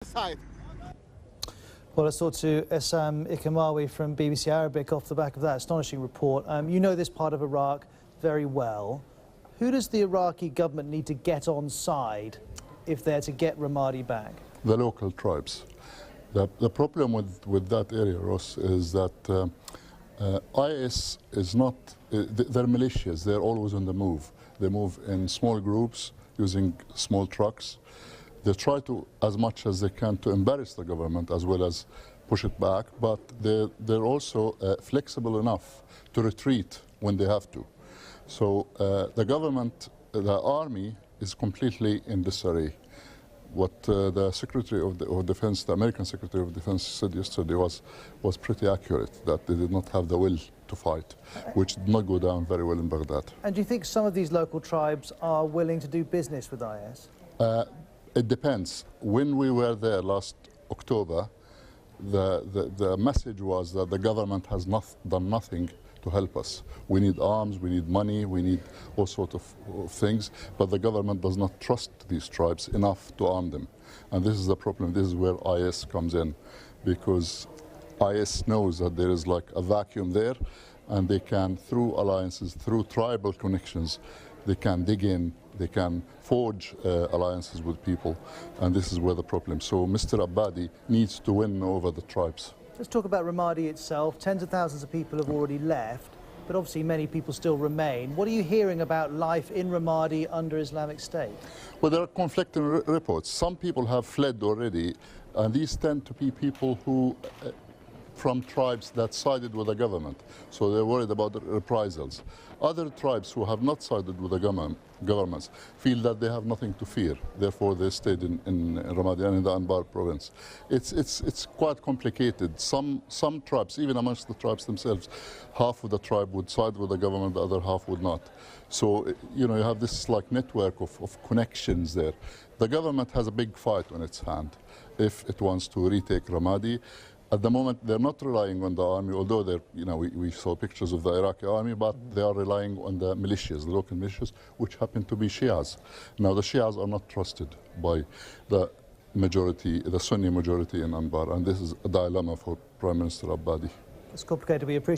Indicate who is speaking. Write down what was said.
Speaker 1: Side.
Speaker 2: Well, let's talk to Essam Ikamawi from BBC Arabic off the back of that astonishing report. You know this part of Iraq very well. Who does the Iraqi government need to get on side if they're to get Ramadi back?
Speaker 3: The local tribes. The problem with that area, Ross, is that IS is not, they're militias, they're always on the move. They move in small groups using small trucks. They try to, as much as they can, to embarrass the government as well as push it back, but they're also flexible enough to retreat when they have to. So the government, the army, is completely in disarray. What the Secretary of Defense, the American Secretary of Defense, said yesterday was pretty accurate, that they did not have the will to fight, which did not go down very well in Baghdad.
Speaker 2: And do you think some of these local tribes are willing to do business with IS?
Speaker 3: It depends. When we were there last October, the message was that the government has done nothing to help us. We need arms, we need money, we need all sorts of things, but the government does not trust these tribes enough to arm them. And this is the problem. This is where IS comes in, because IS knows that there is like a vacuum there, and they can, through alliances, through tribal connections, they can dig in, they can forge alliances with people, and this is where the problem. So Mr. Abadi needs to win over the tribes.
Speaker 2: Let's talk about Ramadi itself. Tens of thousands of people have already left, but obviously many people still remain. What are you hearing about life in Ramadi under Islamic State?
Speaker 3: Well, there are conflicting reports. Some people have fled already, and these tend to be people who from tribes that sided with the government, so they're worried about the reprisals. Other tribes who have not sided with the governments feel that they have nothing to fear, therefore they stayed in Ramadi and in the Anbar province. It's quite complicated. Some tribes, even amongst the tribes themselves, half of the tribe would side with the government, the other half would not. So, you know, you have this like network of connections there. The government has a big fight on its hand if it wants to retake Ramadi. At the moment, they're not relying on the army, although they're, you know, we saw pictures of the Iraqi army, but they are relying on the militias, the local militias, which happen to be Shias. Now, the Shias are not trusted by the majority, the Sunni majority in Anbar, and this is a dilemma for Prime Minister Abadi.
Speaker 2: It's complicated. We appreciate